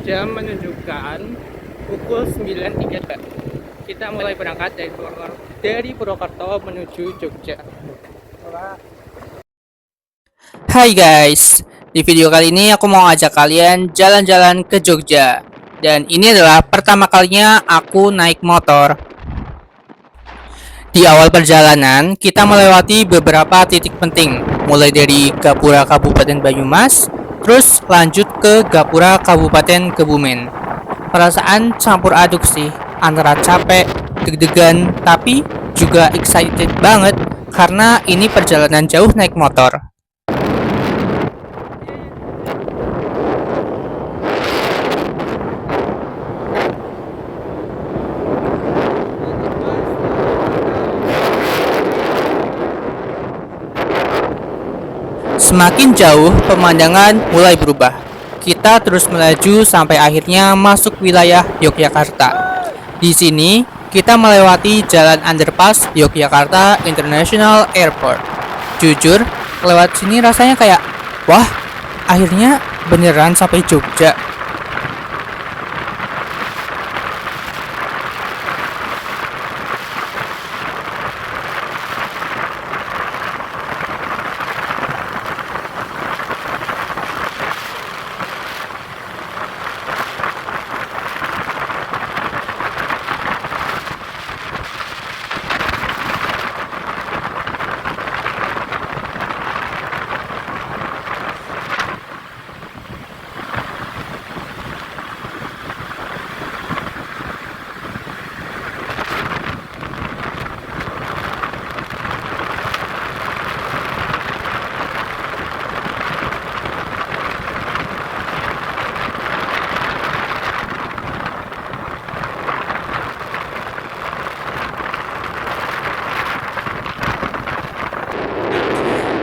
jam menunjukkan pukul 9.03. Kita mulai berangkat dari Purwokerto menuju Jogja. Hai guys, di video kali ini aku mau ajak kalian jalan-jalan ke Jogja. Dan ini adalah pertama kalinya aku naik motor. Di awal perjalanan, kita melewati beberapa titik penting, mulai dari Gapura Kabupaten Banyumas, terus lanjut ke Gapura Kabupaten Kebumen. Perasaan campur aduk sih, antara capek, deg-degan, tapi juga excited banget karena ini perjalanan jauh naik motor. Semakin jauh, pemandangan mulai berubah. Kita terus melaju sampai akhirnya masuk wilayah Yogyakarta. Di sini, kita melewati jalan underpass Yogyakarta International Airport. Jujur, lewat sini rasanya kayak, wah, akhirnya beneran sampai Jogja.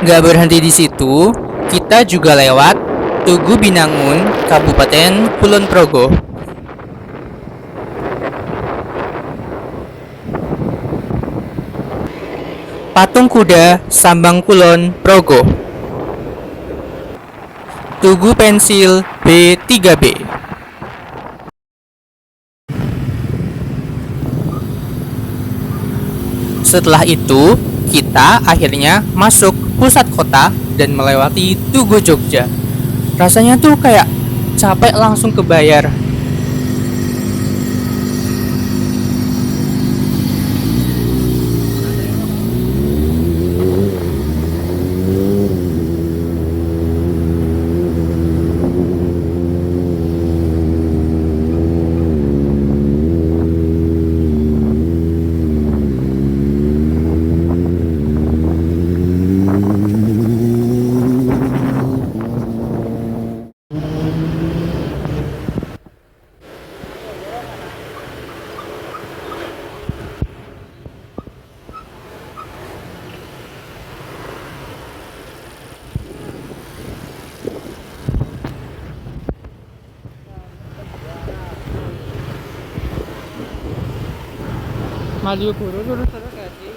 Gak berhenti di situ, kita juga lewat Tugu Binangun, Kabupaten Kulon Progo. Patung Kuda Sambang Kulon Progo. Tugu Pensil B3B. Setelah itu, kita akhirnya masuk pusat kota dan melewati Tugu Jogja. Rasanya tuh kayak capek langsung kebayar. Malioboro lurus-lurus gak sih?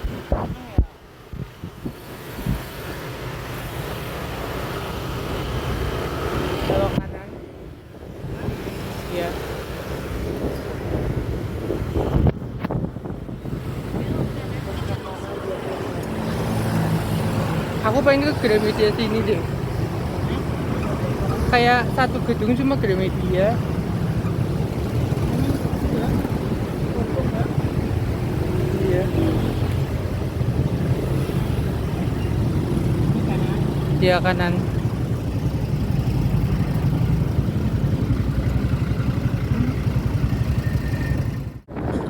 Belok kanan. Iya. Aku pengen ke Gramedia sini deh. Kayak satu gedung cuma Gramedia. Iya. Dia kanan.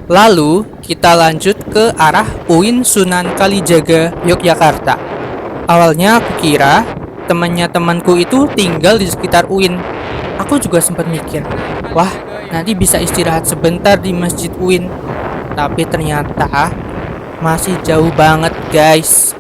Lalu kita lanjut ke arah UIN Sunan Kalijaga, Yogyakarta. Awalnya aku kira temannya temanku itu tinggal di sekitar UIN. Aku juga sempat mikir, wah nanti bisa istirahat sebentar di Masjid UIN. Tapi ternyata masih jauh banget guys.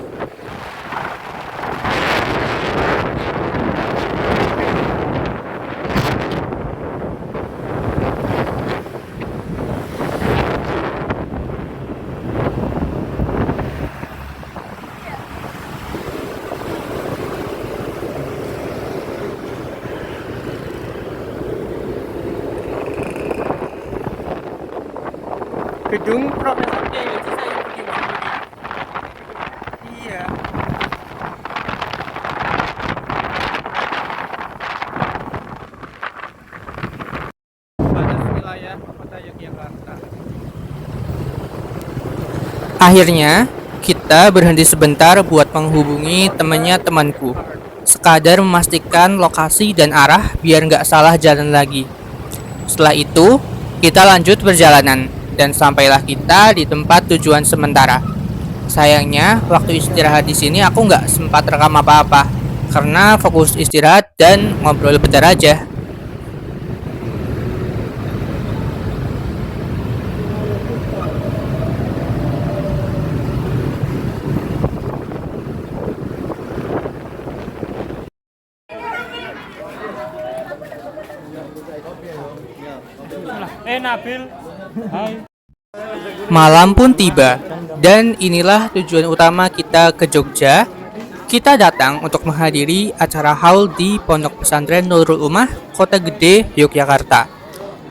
gedung Profesor Kiai Haji Saifuddin Amiri. Iya. Batas wilayah Kota Yogyakarta. Akhirnya, kita berhenti sebentar buat menghubungi temannya temanku. Sekadar memastikan lokasi dan arah biar nggak salah jalan lagi. Setelah itu, kita lanjut perjalanan dan sampailah kita di tempat tujuan sementara. Sayangnya, waktu istirahat di sini aku nggak sempat rekam apa-apa karena fokus istirahat dan ngobrol bentar aja. Nabil. Hai. Malam pun tiba, dan inilah tujuan utama kita ke Jogja. Kita datang untuk menghadiri acara haul di Pondok Pesantren Nurul Ummah, Kota Gede, Yogyakarta.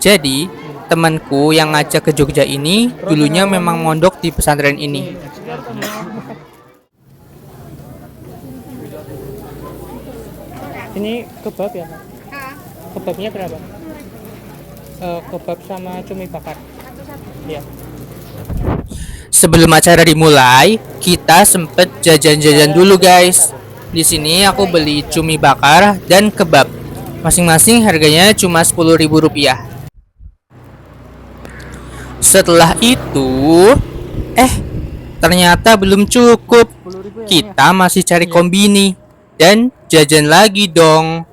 Jadi, temanku yang ngajak ke Jogja ini dulunya memang mondok di pesantren ini. Ini kebab ya, Pak? Kebabnya berapa? Kebab sama cumi bakar. Iya. Sebelum acara dimulai, kita sempet jajan-jajan dulu, guys. Di sini aku beli cumi bakar dan kebab. Masing-masing harganya cuma Rp10.000. Setelah itu, ternyata belum cukup. Kita masih cari kombini dan jajan lagi dong.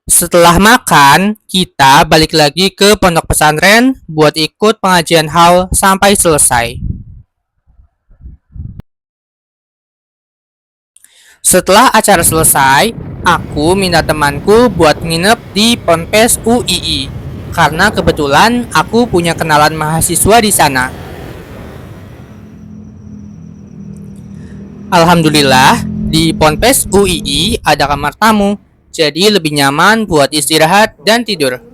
Setelah makan, kita balik lagi ke pondok pesantren buat ikut pengajian haul sampai selesai. Setelah acara selesai, aku minta temanku buat nginep di Ponpes UII karena kebetulan aku punya kenalan mahasiswa di sana. Alhamdulillah, di Ponpes UII ada kamar tamu, jadi lebih nyaman buat istirahat dan tidur.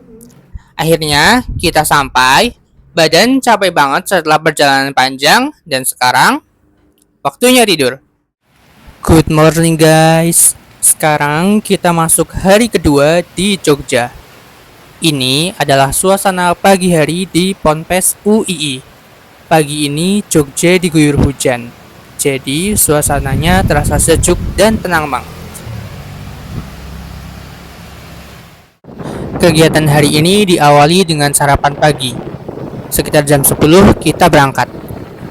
Akhirnya kita sampai, badan capek banget setelah perjalanan panjang, dan sekarang waktunya tidur. Good morning guys, sekarang kita masuk hari kedua di Jogja. Ini adalah suasana pagi hari di Ponpes UII. Pagi ini Jogja diguyur hujan, jadi suasananya terasa sejuk dan tenang banget. Kegiatan hari ini diawali dengan sarapan pagi. Sekitar jam 10 kita berangkat.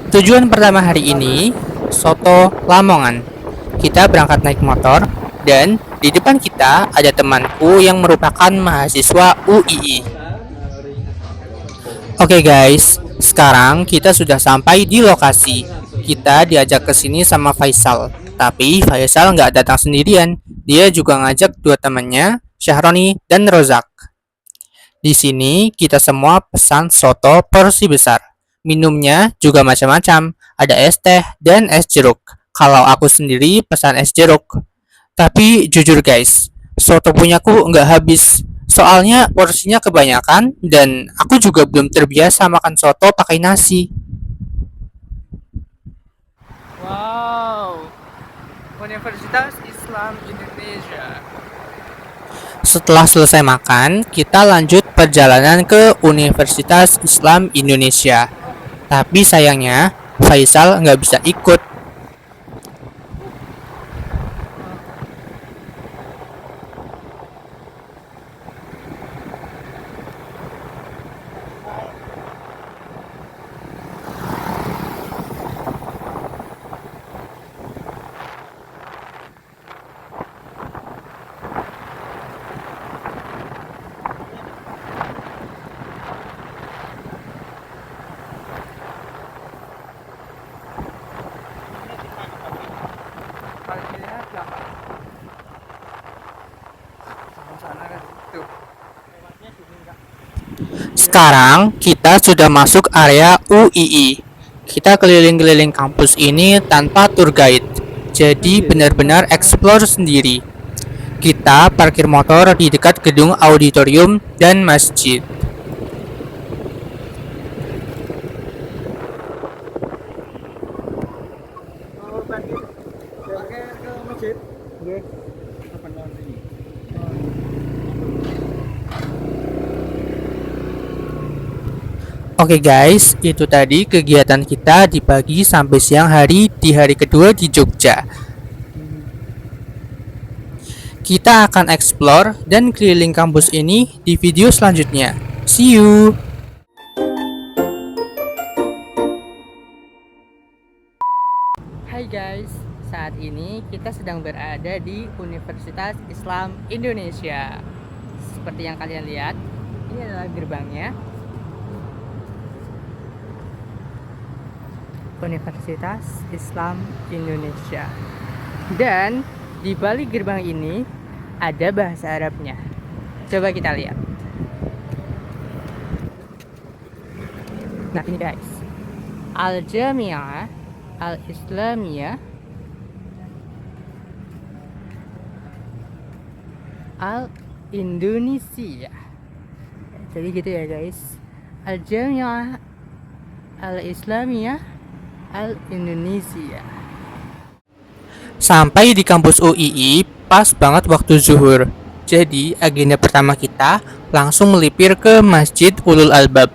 Tujuan pertama hari ini, Soto Lamongan. Kita berangkat naik motor, dan di depan kita ada temanku yang merupakan mahasiswa UII. Oke guys, sekarang kita sudah sampai di lokasi. Kita diajak ke sini sama Faisal. Tapi Faisal nggak datang sendirian. Dia juga ngajak dua temannya, Syahroni dan Rozak. Di sini kita semua pesan soto porsi besar. Minumnya juga macam-macam. Ada es teh dan es jeruk. Kalau aku sendiri pesan es jeruk. Tapi jujur guys, soto punyaku nggak habis. Soalnya porsinya kebanyakan dan aku juga belum terbiasa makan soto pakai nasi. Wow, Universitas Islam Indonesia. Setelah selesai makan, kita lanjut perjalanan ke Universitas Islam Indonesia. Tapi sayangnya, Faisal nggak bisa ikut. Sekarang kita sudah masuk area UII. Kita keliling-keliling kampus ini tanpa tour guide. Jadi benar-benar explore sendiri. Kita parkir motor di dekat gedung auditorium dan masjid. Oke guys, itu tadi kegiatan kita di pagi sampai siang hari di hari kedua di Jogja. Kita akan explore dan keliling kampus ini di video selanjutnya. See you! Hai guys, saat ini kita sedang berada di Universitas Islam Indonesia. Seperti yang kalian lihat, ini adalah gerbangnya. Universitas Islam Indonesia. Dan di balik gerbang ini ada bahasa Arabnya. Coba kita lihat. Nah, ini guys. Al-Jami'ah Al-Islamiyah Al-Indonesia. Jadi gitu ya guys. Al-Jami'ah Al-Islamiyah Al-Indonesia. Sampai di kampus UII pas banget waktu zuhur. Jadi agenda pertama kita langsung melipir ke Masjid Ulul Albab.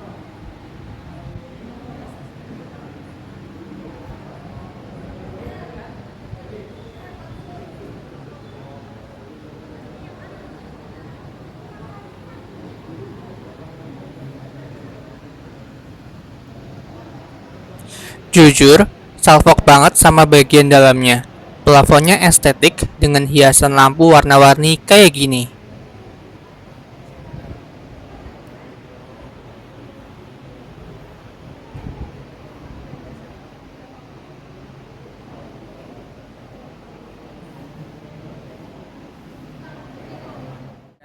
Jujur, salfok banget sama bagian dalamnya. Plafonnya estetik dengan hiasan lampu warna-warni kayak gini.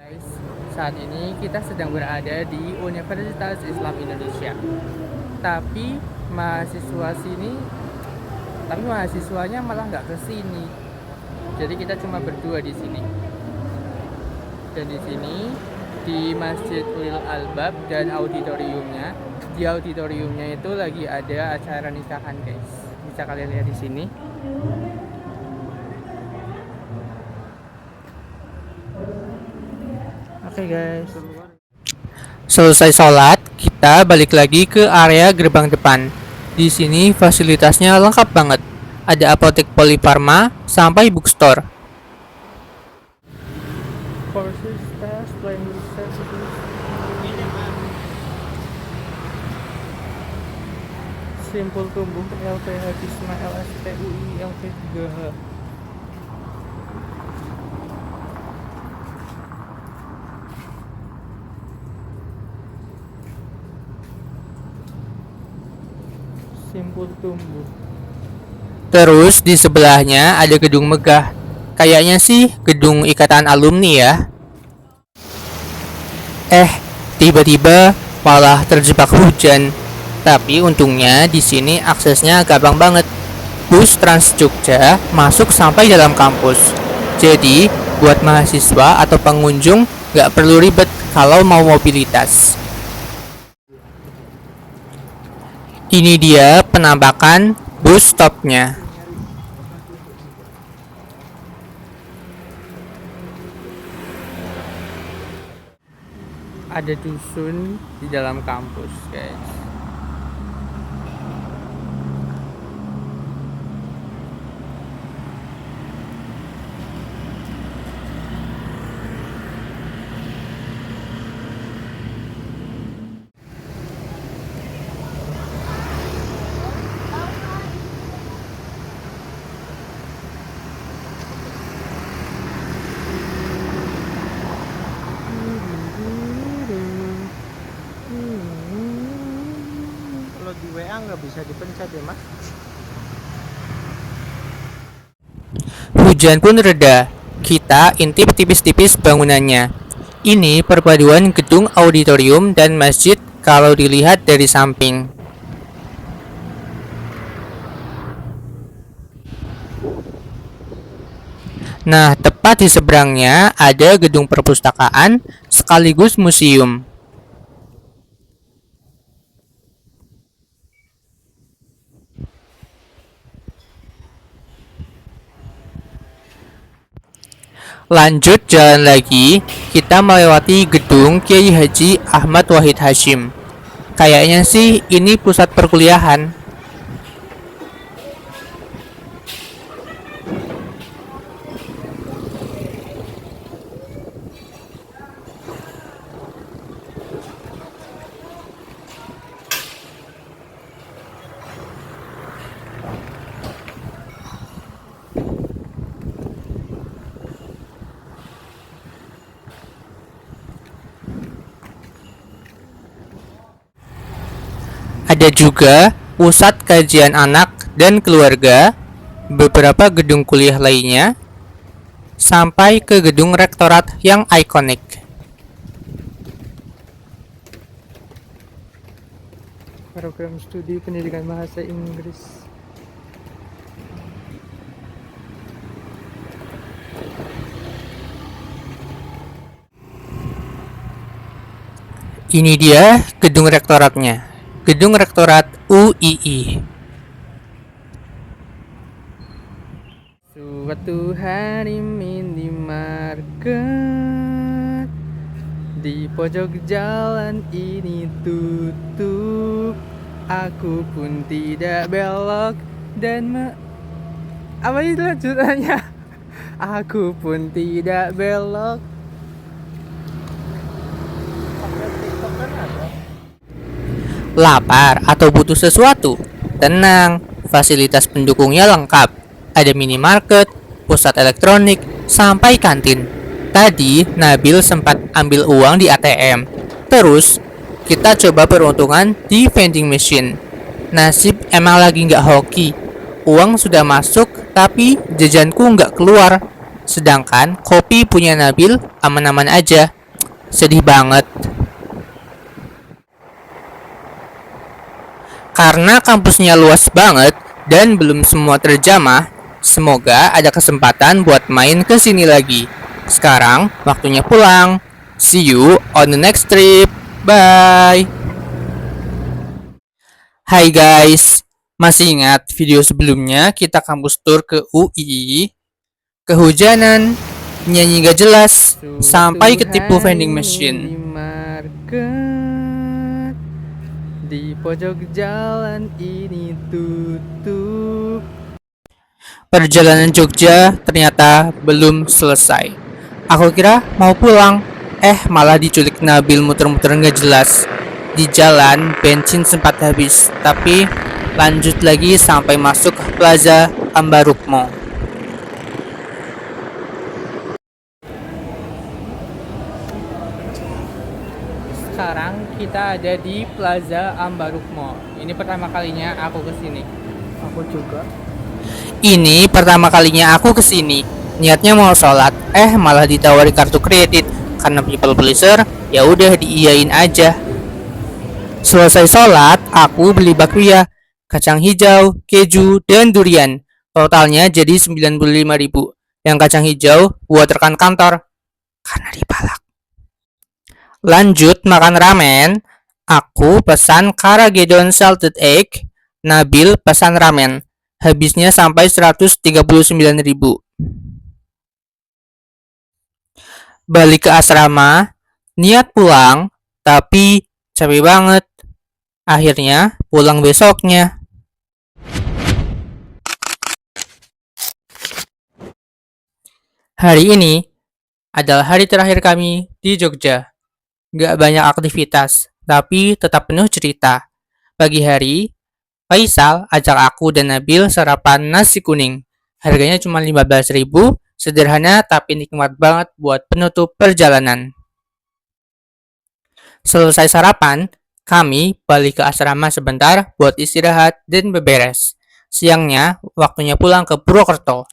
Guys, saat ini kita sedang berada di Universitas Islam Indonesia. Tapi mahasiswanya malah nggak ke sini. Jadi kita cuma berdua di sini. Dan di sini di Masjid Ulul Albab dan auditoriumnya. Di auditoriumnya itu lagi ada acara nikahan, guys. Bisa kalian lihat di sini. Oke, guys. Selesai sholat, kita balik lagi ke area gerbang depan. Di sini fasilitasnya lengkap banget. Ada apotek Polifarma sampai bookstore. Simpul tumbuh LPH Bisma LSPUI LP3H. Simpul tumbuh. Terus di sebelahnya ada gedung megah. Kayaknya sih gedung ikatan alumni ya. Tiba-tiba malah terjebak hujan. Tapi untungnya di sini aksesnya gampang banget. Bus Trans Jogja masuk sampai dalam kampus. Jadi buat mahasiswa atau pengunjung nggak perlu ribet kalau mau mobilitas. Ini dia penampakan bus stopnya. Ada dusun di dalam kampus, guys. Di WA nggak bisa dipencet ya mas. Hujan pun reda. Kita intip tipis-tipis bangunannya. Ini perpaduan gedung auditorium dan masjid kalau dilihat dari samping. Nah, tepat di seberangnya ada gedung perpustakaan sekaligus museum. Lanjut jalan lagi, kita melewati gedung Kiai Haji Ahmad Wahid Hashim. Kayaknya sih ini pusat perkuliahan. Ada juga pusat kajian anak dan keluarga, beberapa gedung kuliah lainnya, sampai ke gedung rektorat yang ikonik. Program studi pendidikan bahasa Inggris. Ini dia gedung rektoratnya, gedung rektorat UII. Suatu hari minimarket di pojok jalan ini tutup. Aku pun tidak belok dan apa itu lanjutannya? Aku pun tidak belok. Lapar atau butuh sesuatu? Tenang, fasilitas pendukungnya lengkap. Ada minimarket, pusat elektronik, sampai kantin. Tadi Nabil sempat ambil uang di ATM. Terus kita coba peruntungan di vending machine. Nasib emang lagi nggak hoki. Uang sudah masuk, tapi jajanku nggak keluar. Sedangkan kopi punya Nabil aman-aman aja. Sedih banget. Karena kampusnya luas banget dan belum semua terjamah, semoga ada kesempatan buat main ke sini lagi. Sekarang waktunya pulang. See you on the next trip. Bye. Hai guys, masih ingat video sebelumnya kita kampus tour ke UI? Kehujanan, nyanyi gak jelas, sampai ketipu vending machine. Di pojok jalan ini tutup. Perjalanan Jogja ternyata belum selesai. Aku kira mau pulang, malah diculik Nabil muter-muter nggak jelas. Di jalan bensin sempat habis, tapi lanjut lagi sampai masuk Plaza Ambarukmo. Sekarang kita ada di Plaza Ambarukmo. Ini pertama kalinya aku kesini. Aku juga. Ini pertama kalinya aku kesini. Niatnya mau sholat, malah ditawari kartu kredit. Karena people pleaser, ya udah diiyain aja. Selesai sholat, aku beli bakpia, kacang hijau, keju, dan durian. Totalnya jadi 95.000. Yang kacang hijau buat rekan kantor karena dipalak. Lanjut makan ramen, aku pesan Karagedon salted egg, Nabil pesan ramen. Habisnya sampai 139.000. Balik ke asrama, niat pulang, tapi capek banget. Akhirnya pulang besoknya. Hari ini adalah hari terakhir kami di Jogja. Gak banyak aktivitas, tapi tetap penuh cerita. Pagi hari, Faisal ajak aku dan Nabil sarapan nasi kuning. Harganya cuma 15.000, sederhana tapi nikmat banget buat penutup perjalanan. Selesai sarapan, kami balik ke asrama sebentar buat istirahat dan beberes. Siangnya, waktunya pulang ke Purwokerto.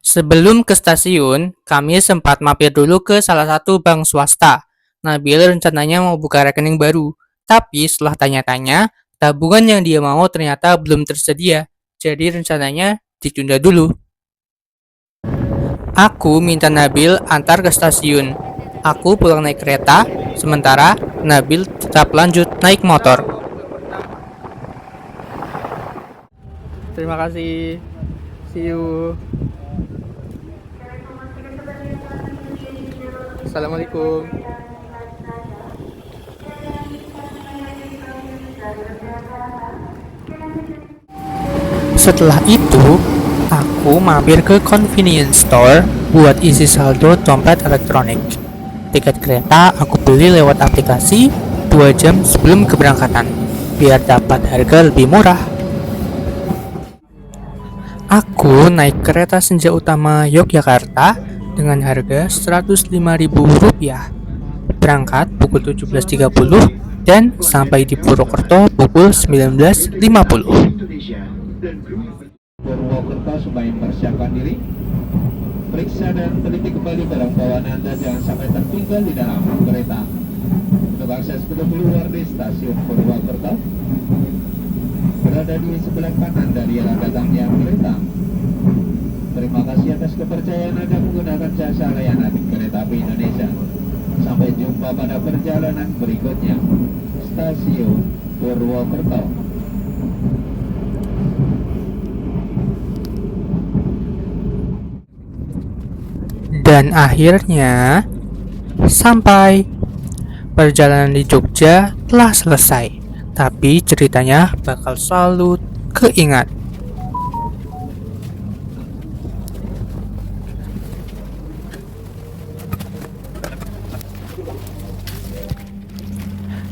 Sebelum ke stasiun, kami sempat mampir dulu ke salah satu bank swasta. Nabil rencananya mau buka rekening baru, Tapi setelah tanya-tanya, tabungan yang dia mau ternyata belum tersedia. Jadi rencananya ditunda dulu. Aku minta Nabil antar ke stasiun. Aku pulang naik kereta, sementara Nabil tetap lanjut naik motor. Terima kasih. See you. Assalamualaikum. Setelah itu, aku mampir ke convenience store buat isi saldo dompet elektronik. Tiket kereta aku beli lewat aplikasi 2 jam sebelum keberangkatan, biar dapat harga lebih murah. Aku naik kereta Senja Utama Yogyakarta dengan harga Rp105.000. Berangkat pukul 17.30 dan sampai di Purwokerto pukul 19.50. Purwokerto supaya mempersiapkan diri. Periksa dan teliti kembali barang bawaan Anda, jangan sampai tertinggal di dalam kereta. Untuk akses pintu keluar di stasiun Purwokerto berada di sebelah kanan dari arah datangnya kereta. Terima kasih atas kepercayaan Anda menggunakan jasa layanan Kereta Api Indonesia. Sampai jumpa pada perjalanan berikutnya. Stasiun Purwokerto. Dan akhirnya sampai. Perjalanan di Jogja telah selesai, tapi ceritanya bakal selalu keingat.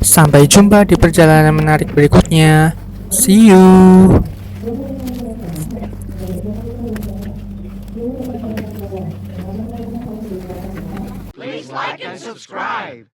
Sampai jumpa di perjalanan menarik berikutnya. See you. Please like and subscribe.